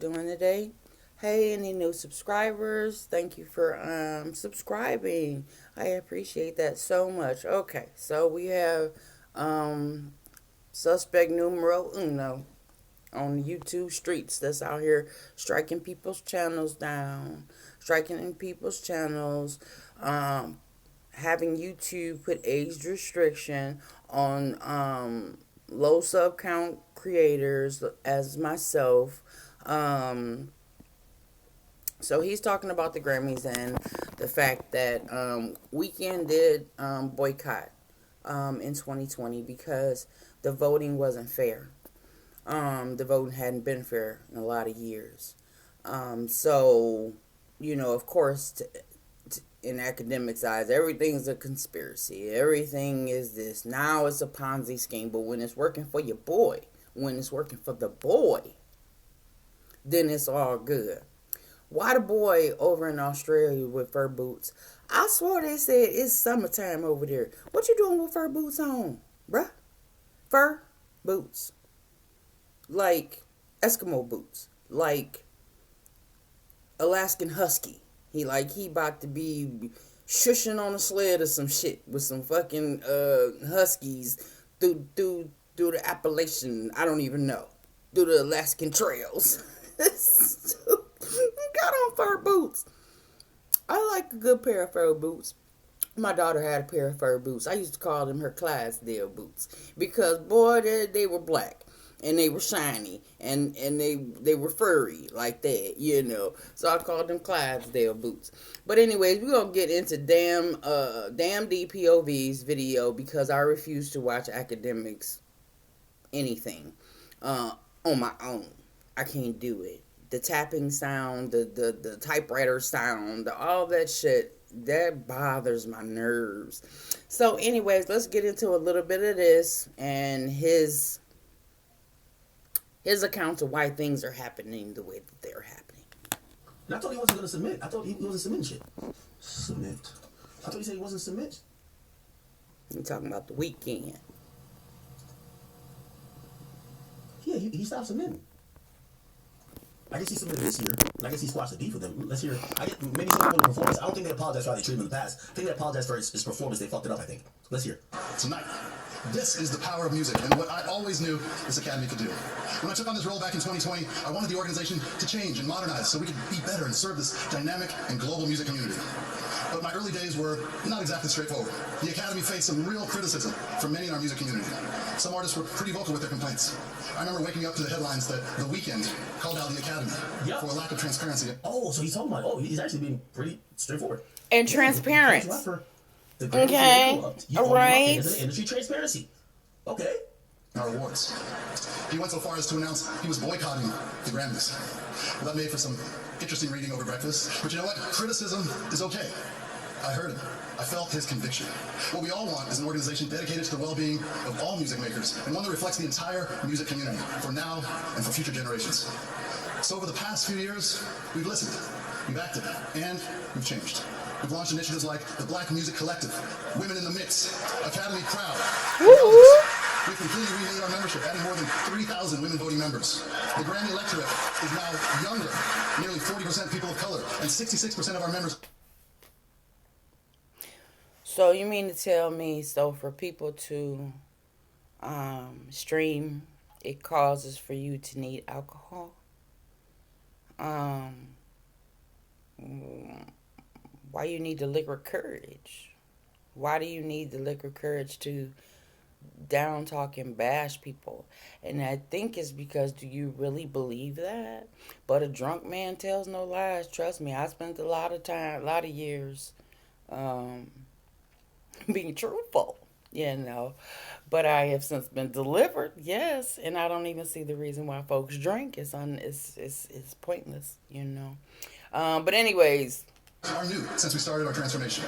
Doing today? Hey, any new subscribers? Thank you for subscribing. I appreciate that so much. Okay, so we have um suspect numero uno on YouTube streets that's out here striking people's channels down, striking in people's channels, um having YouTube put age restriction on low sub count creators as myself. Um, so he's talking about the Grammys and the fact that Weekend did boycott in 2020 because the voting wasn't fair. The voting hadn't been fair in a lot of years. So, of course, in academic eyes, everything's a conspiracy. Everything is this. Now it's a Ponzi scheme. But when it's working for your boy, when it's working for the boy, then it's all good. Why the boy over in Australia with fur boots? I swore they said it's summertime over there. What you doing with fur boots on, bruh? Fur boots. Like Eskimo boots. Like Alaskan Husky. He about to be shushing on a sled or some shit with some fucking huskies through the Appalachian. I don't even know, through the Alaskan trails. Got on fur boots. I like a good pair of fur boots. My daughter had a pair of fur boots. I used to call them her Clydesdale boots because boy, they were black and they were shiny and they were furry like that. So I called them Clydesdale boots. But anyways, we're gonna get into damn DPOV's video because I refuse to watch academics anything on my own. I can't do it. The tapping sound, the typewriter sound, all that shit, that bothers my nerves. So anyways, let's get into a little bit of this and his account of why things are happening the way that they're happening. And I thought he wasn't going to submit. I thought he wasn't submitting shit. Submit. I thought he said he wasn't submit. I'm talking about the Weekend. Yeah, he stopped submitting. I guess he submitted this year, and I guess he squashed the beef with them. Let's hear. Maybe some people in the performance. I don't think they apologized for how they treated him in the past. I think they apologized for his performance. They fucked it up, I think. Let's hear. Tonight, this is the power of music and what I always knew this academy could do. When I took on this role back in 2020, I wanted the organization to change and modernize so we could be better and serve this dynamic and global music community. But my early days were not exactly straightforward. The Academy faced some real criticism from many in our music community. Some artists were pretty vocal with their complaints. I remember waking up to the headlines that The Weeknd called out the Academy for a lack of transparency. Oh, so he's talking about, he's actually being pretty straightforward. And transparent. Okay, all right. Industry transparency. Okay. Our awards. He went so far as to announce he was boycotting the Grammys. Well, that made for some interesting reading over breakfast. But you know what? Criticism is okay. I heard him. I felt his conviction. What we all want is an organization dedicated to the well-being of all music makers and one that reflects the entire music community for now and for future generations. So over the past few years, we've listened, we've acted, and we've changed. We've launched initiatives like the Black Music Collective, Women in the Mix, Academy Proud. We've completely renewed our membership, adding more than 3,000 women voting members. The Grammy electorate is now younger, nearly 40% people of color, and 66% of our members. So you mean to tell me, so for people to stream, it causes for you to need alcohol? Why you need the liquor courage? Why do you need the liquor courage to down talk and bash people? And I think it's because, do you really believe that? But a drunk man tells no lies. Trust me, I spent a lot of years being truthful, but I have since been delivered, yes, and I don't even see the reason why folks drink. It's pointless, but anyways, Are new since we started our transformation.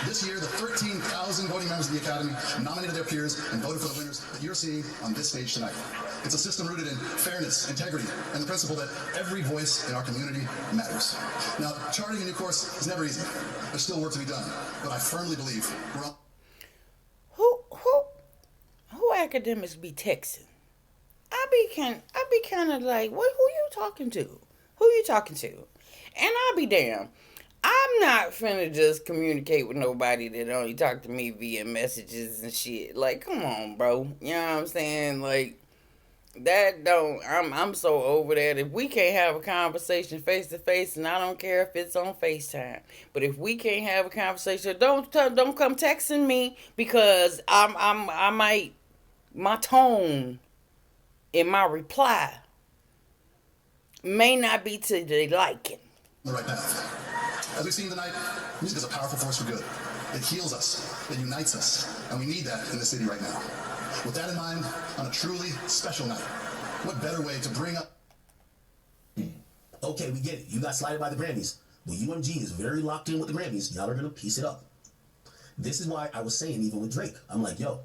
This year, the 13,000 voting members of the Academy nominated their peers and voted for the winners that you're seeing on this stage tonight. It's a system rooted in fairness, integrity, and the principle that every voice in our community matters. Now, charting a new course is never easy. There's still work to be done, but I firmly believe we're on. Who academics be texting? I be kind of like, who you you talking to? Who you talking to? And I'll be damned. I'm not finna just communicate with nobody that only talk to me via messages and shit. Like, come on, bro. You know what I'm saying? Like, that don't. I'm so over that. If we can't have a conversation face to face, and I don't care if it's on FaceTime, but if we can't have a conversation, don't come texting me because I might my tone in my reply may not be to the liking. The right path. As we've seen tonight, music is a powerful force for good. It heals us, it unites us, and we need that in the city right now. With that in mind, on a truly special night, what better way to bring up... Okay, we get it. You got slighted by the Grammys. Well, UMG is very locked in with the Grammys. Y'all are going to piece it up. This is why I was saying, even with Drake, I'm like, yo.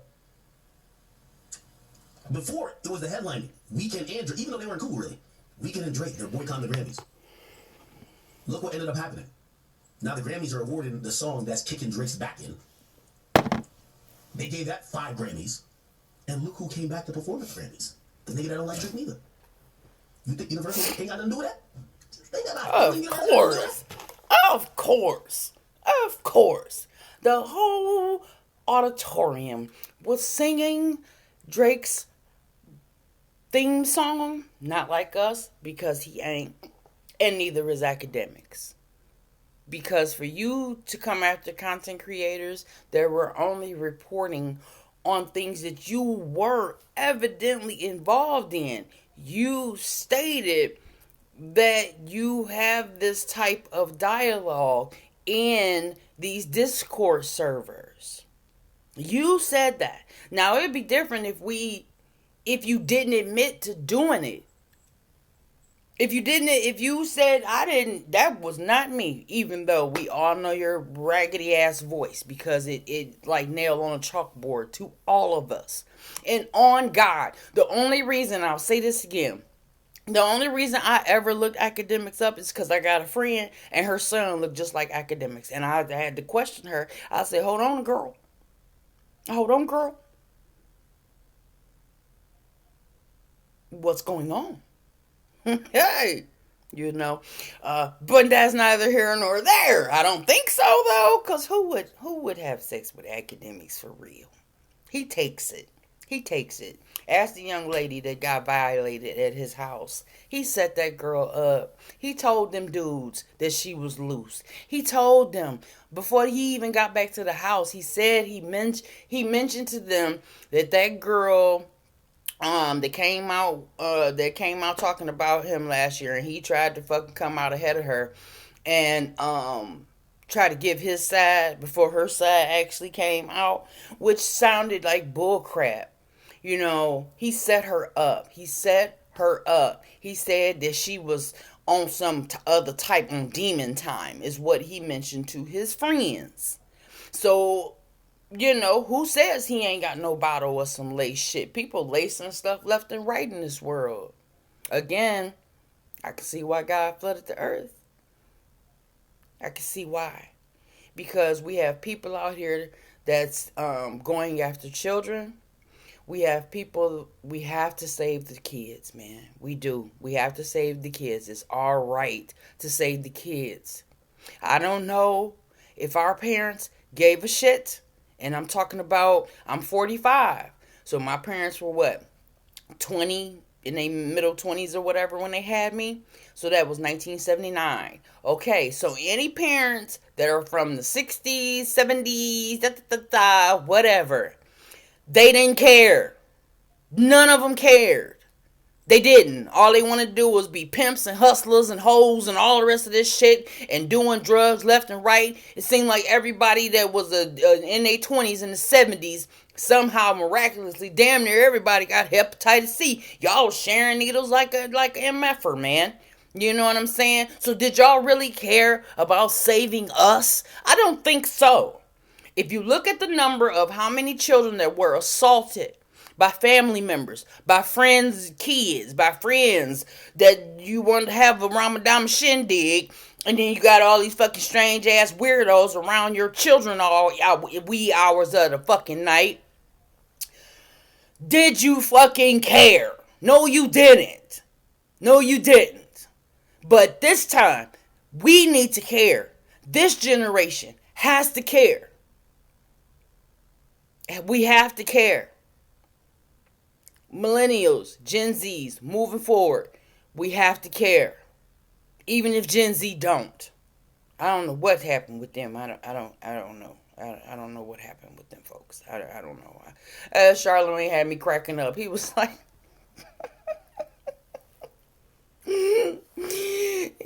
Before, it was the headline, Weeknd and Drake, even though they weren't cool, really. Weeknd and Drake, they're boycotting the Grammys. Look what ended up happening. Now the Grammys are awarding the song that's kicking Drake's back in. They gave that 5 Grammys. And look who came back to perform at the Grammys. The nigga that don't like Drake neither. You think Universal ain't got nothing to do with that? Think about it. Of course. Of course. Of course. The whole auditorium was singing Drake's theme song, Not Like Us, because he ain't. And neither is Academics. Because for you to come after content creators that were only reporting on things that you were evidently involved in, you stated that you have this type of dialogue in these Discord servers. You said that. Now it'd be different if you didn't admit to doing it. If you said, I didn't, that was not me, even though we all know your raggedy ass voice, because it like nailed on a chalkboard to all of us. And on God, the only reason, I'll say this again, the only reason I ever looked Academics up is because I got a friend and her son looked just like Academics. And I had to question her. I said, hold on, girl. Hold on, girl. What's going on? Hey, but that's neither here nor there. I don't think so, though, because who would have sex with Academics for real? He takes it. Ask the young lady that got violated at his house. He set that girl up. He told them dudes that she was loose. He told them before he even got back to the house. He said he mentioned to them that girl that came out talking about him last year, and he tried to fucking come out ahead of her and try to give his side before her side actually came out, which sounded like bullcrap. He set her up. He said that she was on some other type on demon time, is what he mentioned to his friends. So, who says he ain't got no bottle or some lace shit? People lacing stuff left and right in this world. Again, I can see why God flooded the earth. I can see why. Because we have people out here that's going after children. We have to save the kids, man. We do. We have to save the kids. It's our right to save the kids. I don't know if our parents gave a shit. And I'm talking about, I'm 45. So my parents were what? 20, in their middle 20s or whatever when they had me. So that was 1979. Okay, so any parents that are from the 60s, 70s, whatever, they didn't care. None of them cared. They didn't. All they wanted to do was be pimps and hustlers and hoes and all the rest of this shit and doing drugs left and right. It seemed like everybody that was in their 20s and the 70s, somehow miraculously, damn near everybody got hepatitis C. Y'all sharing needles like a MFer, man. You know what I'm saying? So did y'all really care about saving us? I don't think so. If you look at the number of how many children that were assaulted by family members, by friends' kids, by friends that you want to have a Ramadan shindig, and then you got all these fucking strange ass weirdos around your children all wee hours of the fucking night. Did you fucking care? No, you didn't. No, you didn't. But this time, we need to care. This generation has to care. We have to care. Millennials, Gen Zs, moving forward, we have to care. Even if Gen Z don't. I don't know what happened with them. I don't know. I don't know what happened with them folks. I don't know. Charlamagne had me cracking up. He was like,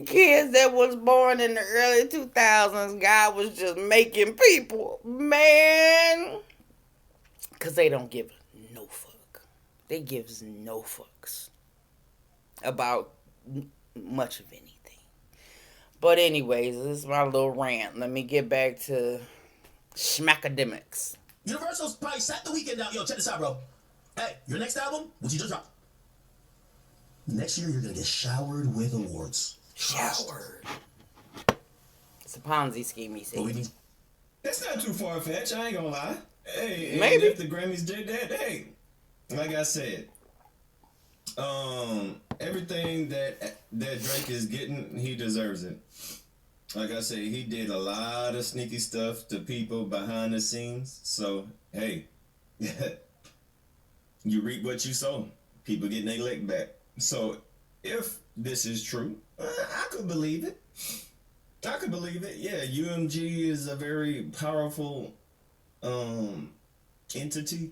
kids that was born in the early 2000s, God was just making people, man. Because they don't give no fuck. They gives no fucks about much of anything. But anyways, this is my little rant. Let me get back to schmackademics. Universal's probably sat the weekend down. Yo, check this out, bro. Hey, your next album, which you just dropped. Next year, you're going to get showered with awards. Showered. It's a Ponzi scheme, he said. That's not too far-fetched, I ain't gonna lie. Hey, maybe if the Grammys did that, hey, like I said, everything that Drake is getting, he deserves it. Like I said, he did a lot of sneaky stuff to people behind the scenes. So, hey, you reap what you sow. People getting their lick back. So, if this is true, I could believe it. I could believe it. Yeah, UMG is a very powerful entity.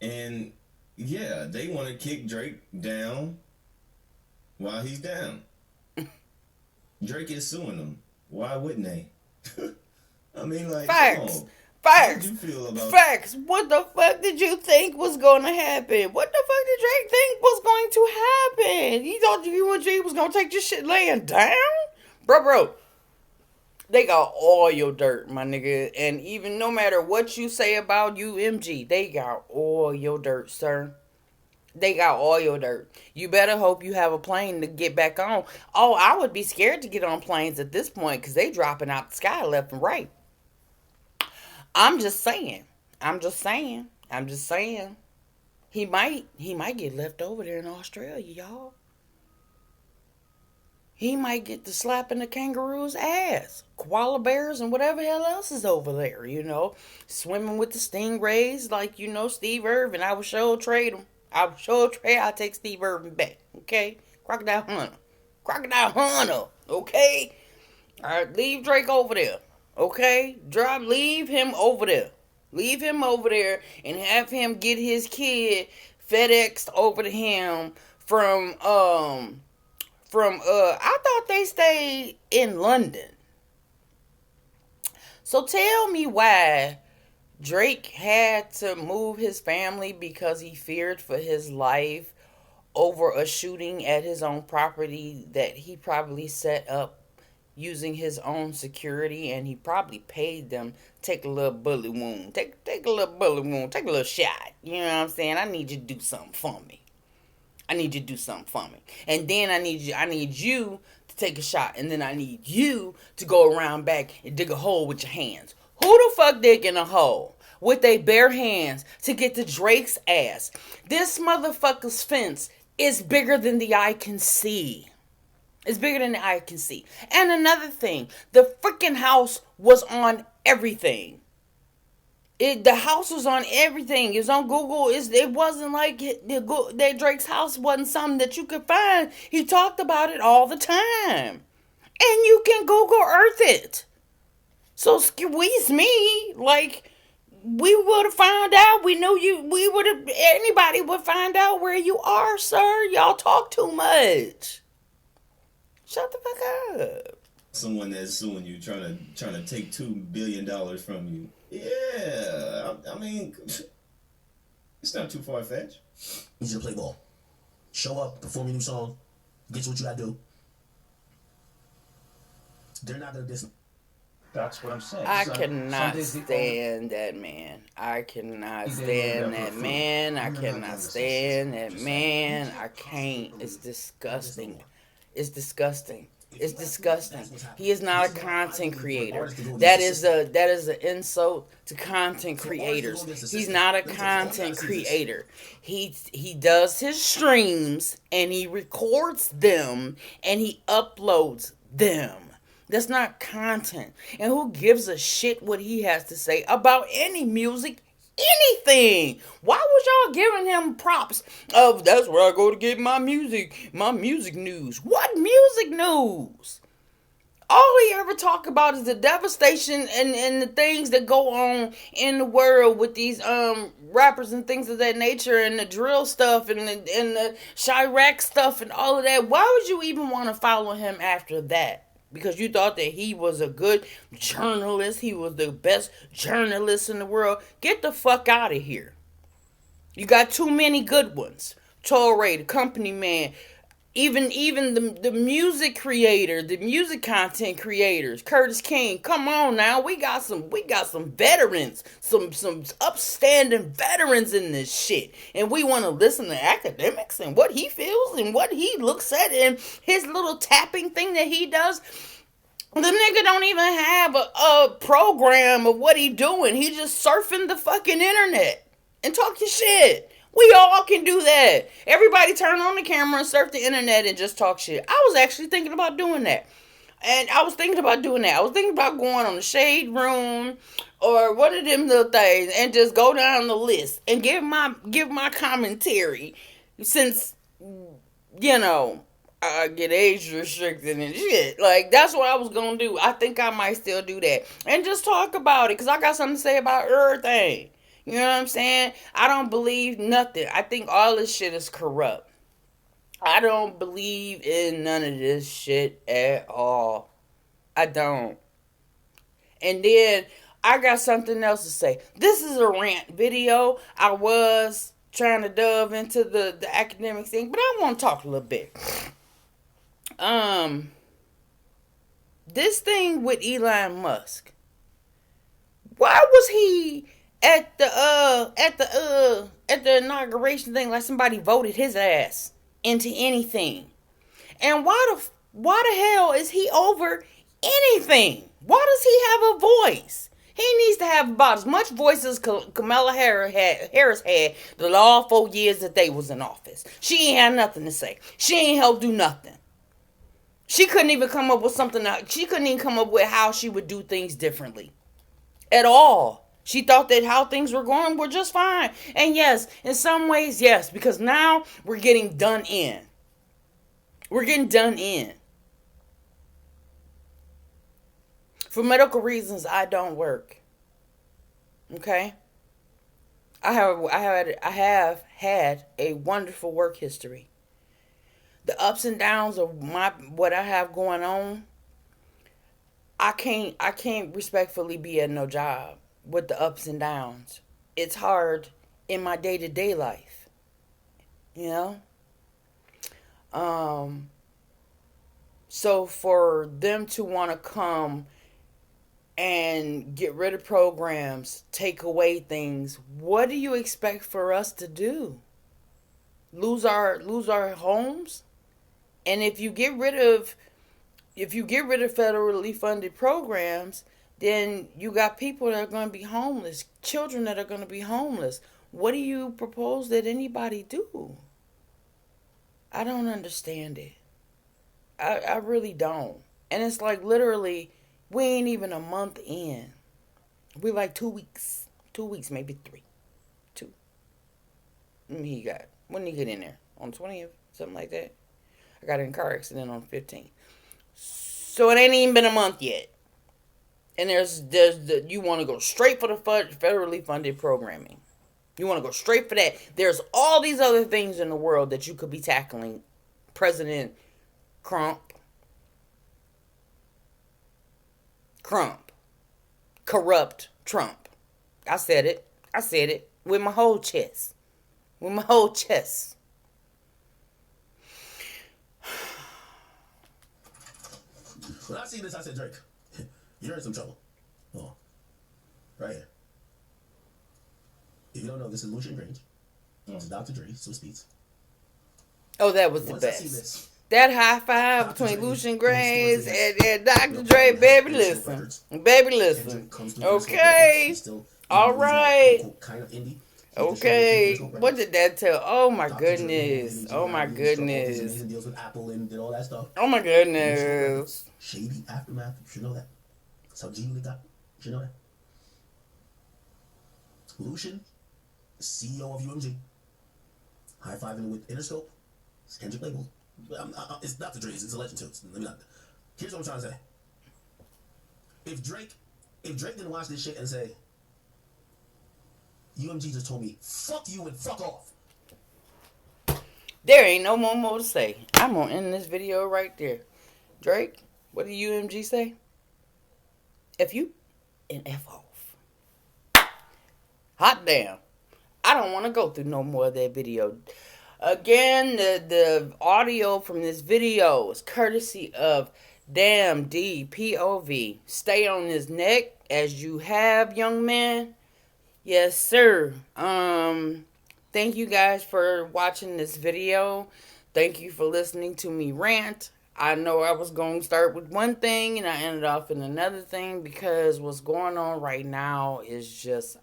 And, yeah, they want to kick Drake down while he's down. Drake is suing them. Why wouldn't they? I mean, like, facts. How did you feel about Facts. What the fuck did you think was going to happen? What the fuck did Drake think was going to happen? You thought UMG was going to take this shit laying down? Bro. They got all your dirt, my nigga. And even no matter what you say about UMG, they got all your dirt, sir. They got all your dirt. You better hope you have a plane to get back on. Oh, I would be scared to get on planes at this point because they dropping out the sky left and right. I'm just saying. He might get left over there in Australia, y'all. He might get the slapping the kangaroo's ass. Koala bears and whatever hell else is over there, you know. Swimming with the stingrays like, you know, Steve Irwin. I would sure trade him. I'll take Steve Irwin back, okay? Crocodile Hunter, okay? Alright, leave Drake over there, okay? Leave him over there. Leave him over there and have him get his kid FedExed over to him from I thought they stayed in London. So tell me why Drake had to move his family because he feared for his life over a shooting at his own property that he probably set up using his own security, and he probably paid them take a little bullet wound. Take a little bullet wound. Take a little shot. You know what I'm saying? I need you to do something for me. And then I need you to take a shot. And then I need you to go around back and dig a hole with your hands. Who the fuck digging a hole with their bare hands to get to Drake's ass? This motherfucker's fence is bigger than the eye can see. It's bigger than the eye can see. And another thing, the freaking house was on everything. The house was on everything. It was on Google. It wasn't like that Drake's house wasn't something that you could find. He talked about it all the time. And you can Google Earth it. So squeeze me. Like, we would have found out. Anybody would find out where you are, sir. Y'all talk too much. Shut the fuck up. Someone that's suing you, trying to take $2 billion from you. Yeah, I mean, it's not too far-fetched. Need you to play ball. Show up, perform your new song, get you what you gotta do. They're not gonna diss. That's what I'm saying. I cannot stand that man. I can't. It's disgusting. It's disgusting. He is not a content creator. That is an insult to content creators. He's not a content creator. He does his streams and he records them and he uploads them. That's not content. And who gives a shit what he has to say about any music? Anything. Why was y'all giving him props of that's where I go to get my music news? What music news? All he ever talk about is the devastation and the things that go on in the world with these rappers and things of that nature, and the drill stuff and the Chirac stuff and all of that. Why would you even want to follow him after that? Because you thought that he was a good journalist. He was the best journalist in the world. Get the fuck out of here. You got too many good ones. Torre, the company man. Even the music creator, the music content creators, Curtis King. Come on now. We got some veterans. Some upstanding veterans in this shit. And we want to listen to academics and what he feels and what he looks at and his little tapping thing that he does. The nigga don't even have a program of what he doing. He just surfing the fucking internet and talking shit. We all can do that. Everybody turn on the camera and surf the internet and just talk shit. I was actually thinking about doing that. I was thinking about going on the Shade Room or one of them little things and just go down the list and give my commentary, since, you know, I get age restricted and shit. Like, that's what I was gonna do. I think I might still do that. And just talk about it, because I got something to say about everything. You know what I'm saying? I don't believe nothing. I think all this shit is corrupt. I don't believe in none of this shit at all. I don't. And then I got something else to say. This is a rant video. I was trying to delve into the academic thing, but I want to talk a little bit. This thing with Elon Musk. Why was he at the inauguration thing like somebody voted his ass into anything? And why the hell is he over anything? Why does he have a voice? He needs to have about as much voice as Kamala Harris had the all 4 years that they was in office. She ain't had nothing to say. She ain't helped do nothing. She couldn't even come up with she couldn't even come up with how she would do things differently. At all. She thought that how things were going were just fine. And yes, in some ways, yes, because now we're getting done in. We're getting done in. For medical reasons, I don't work. Okay? I have had a wonderful work history. The ups and downs of what I have going on, I can't respectfully be at no job with the ups and downs. It's hard in my day-to-day life. You know? So for them to want to come and get rid of programs, take away things, what do you expect for us to do? Lose our homes? And if you get rid of federally funded programs, then you got people that are going to be homeless, children that are going to be homeless. What do you propose that anybody do? I don't understand it. I really don't. And it's like literally, we ain't even a month in. We're like 2 weeks. 2 weeks, maybe 3. 2. When did he get in there? On 20th? Something like that. I got in a car accident on 15th. So it ain't even been a month yet. And you want to go straight for the federally funded programming. You want to go straight for that. There's all these other things in the world that you could be tackling. President Trump. Corrupt Trump. I said it. With my whole chest. When I see this, I said, Drake, you're in some trouble. Oh, right here. If you don't know, this is Lucian Grange. This is Dr. Dre, Swiss Beats. Oh, that was the Once I best. see this, That high five Dr. between Dre, Lucian in his Graves stories, yes, and Dr. Lil Dre, Wayne baby, has Interscope listen. Records. Baby, listen. Kendrick comes through Interscope Records. Okay. He's still, even All though he's like quote right. unquote kind of indie, he distributed through Okay. Interscope What Records. did that tell? Oh my Dr. Dre, who goodness. did Oh my G.I.B. and struck all these goodness. amazing deals with Apple and did all that stuff. Oh my Interscope Records, goodness. shady aftermath. You should know that. That's how G Unit got. You should know that. Lucian, CEO of UMG, high fiving with Interscope. It's Kendrick label. It's Dr. Dre. It's a legend too. Let me not. Here's what I'm trying to say. If Drake didn't watch this shit and say, UMG just told me, fuck you and fuck off. There ain't no more to say. I'm gonna end this video right there. Drake, what did UMG say? F you and F off. Hot damn. I don't want to go through no more of that video. Again, the audio from this video is courtesy of Damn D POV. Stay on his neck as you have, young man. Yes, sir. Thank you guys for watching this video. Thank you for listening to me rant. I know I was going to start with one thing and I ended off in another thing because what's going on right now is just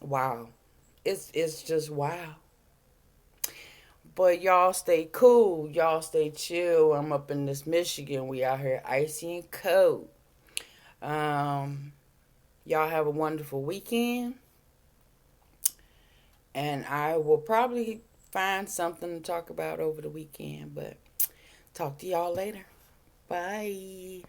wow. It's just wow. But y'all stay cool. Y'all stay chill. I'm up in this Michigan. We out here icy and cold. Y'all have a wonderful weekend. And I will probably find something to talk about over the weekend. But talk to y'all later. Bye.